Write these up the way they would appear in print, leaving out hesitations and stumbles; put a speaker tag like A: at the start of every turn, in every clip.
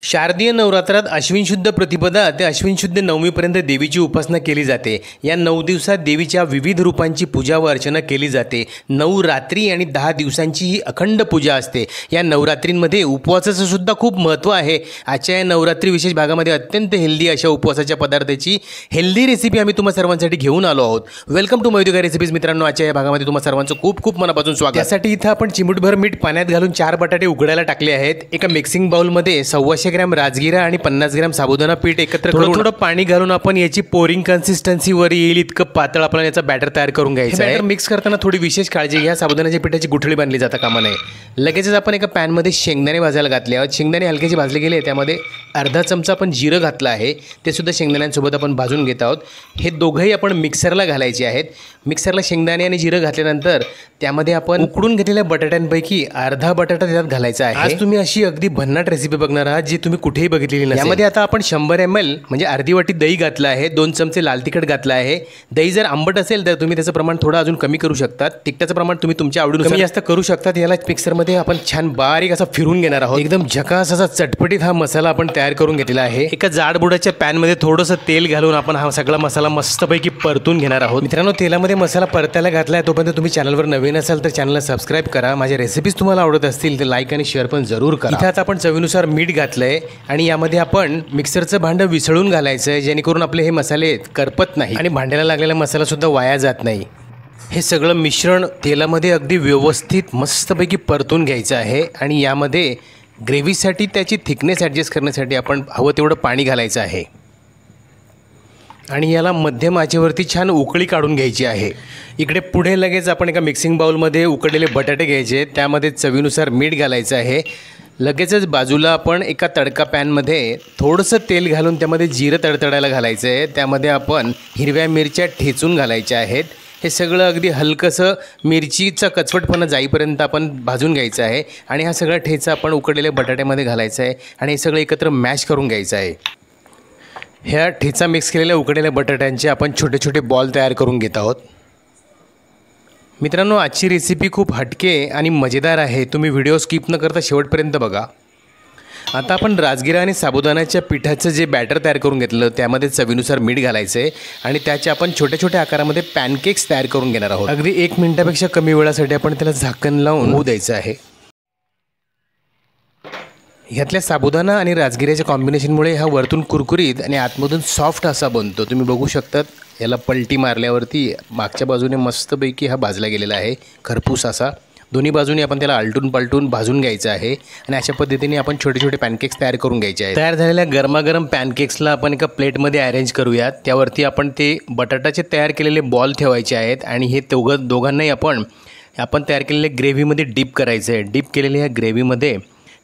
A: शारदीय नवरात्रात अश्विन शुद्ध प्रतिपदा ते अश्विन शुद्ध नवमीपर्यंत देवीची उपासना केली जाते। या 9 दिवसात देवीच्या विविध रूपांची पूजा व अर्चना केली जाते। 9 रात्री आणि 10 दिवसांची ही अखंड पूजा असते। या नवरात्रींमध्ये उपवासाचं सुद्धा खूप महत्त्व आहे। आजच्या या नवरात्री विशेष भागामध्ये अत्यंत हेल्दी अशा उपवासाच्या पदार्थाची हेल्दी रेसिपी आम्ही तुम्हा सर्वांसाठी घेऊन आलो आहोत। वेलकम टू मयूदिका रेसिपीज मित्रांनो, आजच्या या भागामध्ये तुम्हा सर्वांचं खूप खूप मनापासून स्वागत। त्यासाठी इथं आपण चिमूटभर मीठ पाण्यात घालून 4 बटाटे उकडायला टाकले आहेत। एका मिक्सिंग बाउलमध्ये 125 ग्रॅम राजगिरा आणि 50 ग्रॅम साबुदाणा पीठ एकत्र करून थोडं पाणी घालून आपण याची पोरिंग कन्सिस्टन्सी वर येईल इतकं पातळ आपल्याला याचा बॅटर तयार करून घ्यायचं आहे। मिक्स करताना थोडी विशेष काळजी घ्या, साबुदाण्याच्या पिठाची गुठळी बांधली जाता कामा नये। लगेचच आपण एका पॅन मध्ये शेंगदाणे भाजायला घातले आहेत। शेंगदाणे हलकेसे भाजले गेले, त्यामध्ये अर्धा चमचा आपण जिरं घातलं आहे, ते सुद्धा शेंगदाण्यांसोबत आपण भाजून घेत आहोत। हे दोघंही आपण मिक्सरला घालायचे आहेत। मिक्सरला शेंगदाणे आणि जिरं घातल्यानंतर त्यामध्ये आपण उकडून घेतलेल्या बटाट्यांपैकी अर्धा बटाटा त्यात घालायचा आहे। आज तुम्ही अशी अगदी भन्नाट रेसिपी बघणार आहात जी तुम्ही कुठेही बघितलेली नसेल। यामध्ये आता आपण 100 ml म्हणजे अर्धी वाटी दही घातलं आहे, 2 चमचे लाल तिखट घातलं आहे। दही जर आंबट असेल तर तुम्ही त्याचं प्रमाण थोडं अजून कमी करू शकता। तिखटाचं प्रमाण तुम्ही तुमच्या आवडीनुसार कमी जास्त करू शकता। याला मिक्सरमध्ये आपण छान बारीक असा फिरून घेणार आहोत। एकदम झकास असा चटपटीत हा मसाला आपण तयार करून घेतलेला आहे। एका जाडबुडाच्या पॅनमध्ये थोडंसं तेल घालून आपण हा सगळा मसाला मस्तपैकी परतून घेणार आहोत। मित्रांनो, तेलामध्ये मसाला परतायला घातलाय तोपर्यंत तुम्ही चॅनलवर नवीन असाल तर चॅनलला सबस्क्राइब करा। माझ्या रेसिपीज तुम्हाला आवडत असतील तर लाईक आणि शेअर पण जरूर करा। इथे आता आपण चवीनुसार मीठ घातलंय आणि यामध्ये आपण मिक्सरचं भांडं विसळून घालायचं आहे, जेणेकरून आपले हे मसाले करपत नाही आणि भांड्याला लागलेला मसाला सुद्धा वाया जात नाही। हे सगळं मिश्रण तेलामध्ये अगदी व्यवस्थित मस्तपैकी परतून घ्यायचं आहे आणि यामध्ये ग्रेव्हीसाठी त्याची थिकनेस ॲडजस्ट करण्यासाठी आपण हवं तेवढं पाणी घालायचं आहे आणि याला मध्यम आचेवरती छान उकळी काढून घ्यायची आहे। इकडे पुढे लगेच आपण एका मिक्सिंग बाउलमध्ये उकडलेले बटाटे घ्यायचे, त्यामध्ये चवीनुसार मीठ घालायचं आहे। लगेचच बाजूला आपण एका तडका पॅनमध्ये थोडंसं तेल घालून त्यामध्ये जिरं तडतडायला घालायचं आहे। त्यामध्ये आपण हिरव्या मिरच्या ठेचून घालायच्या आहेत। हे सगळं अगदी हलकंसं मिरचीचा कचवटपणा जाईपर्यंत आपण भाजून घ्यायचं आहे आणि हा सगळा ठेचा आपण उकडलेल्या बटाट्यामध्ये घालायचा आहे आणि हे सगळं एकत्र मॅश करून घ्यायचं आहे। ह्या ठेचा मिक्स केलेल्या उकडलेल्या बटाट्यांचे आपण छोटे छोटे बॉल तयार करून घेत आहोत। मित्रांनो, आजची रेसिपी खूप हटके आणि मजेदार आहे, तुम्ही व्हिडिओ स्किप न करता शेवटपर्यंत बघा। आता आपण राजगिरा आणि साबुदाण्याच्या पिठाचं जे बॅटर तयार करून घेतलं त्यामध्ये चवीनुसार मीठ घालायचं आहे आणि त्याचे आपण छोट्या छोट्या आकारामध्ये पॅनकेक्स तयार करून घेणार आहोत। अगदी 1 मिनिटापेक्षा कमी वेळासाठी आपण त्याला झाकण लावून होऊ द्यायचं आहे। ह्यातल्या साबुदाणा आणि राजगिऱ्याच्या कॉम्बिनेशनमुळे हा वरतून कुरकुरीत आणि आतमधून सॉफ्ट असा बनतो। तुम्ही बघू शकतात, याला पलटी मारल्यावरती मागच्या बाजूने मस्तपैकी हा भाजला गेलेला आहे, खरपूस असा। दोन्ही बाजूने आपण त्याला आलटून पलटून भाजून घ्यायचं आहे आणि अशा पद्धतीने आपण छोटे छोटे पॅनकेक्स तयार करून घ्यायचे आहेत। तयार झालेल्या गरमागरम पॅनकेक्सला आपण एका प्लेटमध्ये अरेंज करूयात। त्यावरती आपण ते बटाटाचे तयार केलेले बॉल ठेवायचे आहेत आणि हे दोघांनाही आपण तयार केलेल्या ग्रेव्हीमध्ये डीप करायचं आहे। डीप केलेल्या ह्या ग्रेव्हीमध्ये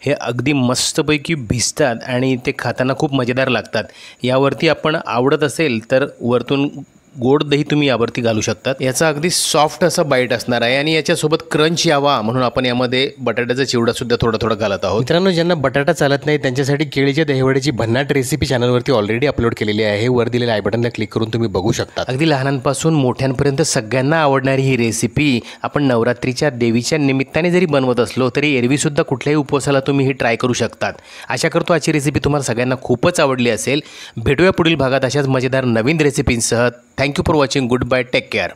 A: हे अगदी मस्तपैकी भिजतात आणि ते खाताना खूप मजेदार लागतात। यावरती आपण आवडत असेल तर वरतून गोड दही तुम्ही यावरती घालू शकतात। याचा अगदी सॉफ्ट असा बाईट असणार आहे आणि याच्यासोबत क्रंच यावा म्हणून आपण यामध्ये बटाट्याचा चिवडासुद्धा थोडा थोडा घालत आहोत। मित्रांनो, ज्यांना बटाटा चालत नाही त्यांच्यासाठी केळीच्या दहीवड्याची भन्नाट रेसिपी चॅनलवरती ऑलरेडी अपलोड केलेली आहे। वर दिलेल्या आय बटनला क्लिक करून तुम्ही बघू शकता। अगदी लहानांपासून मोठ्यांपर्यंत सगळ्यांना आवडणारी ही रेसिपी आपण नवरात्रीच्या देवीच्या निमित्ताने जरी बनवत असलो तरी एरवीसुद्धा कुठल्याही उपवासाला तुम्ही ही ट्राय करू शकतात। आशा करतो आजची रेसिपी तुम्हाला सगळ्यांना खूपच आवडली असेल। भेटूया पुढील भागात अशाच मजेदार नवीन रेसिपींसह। Thank you for watching. Goodbye. Take care.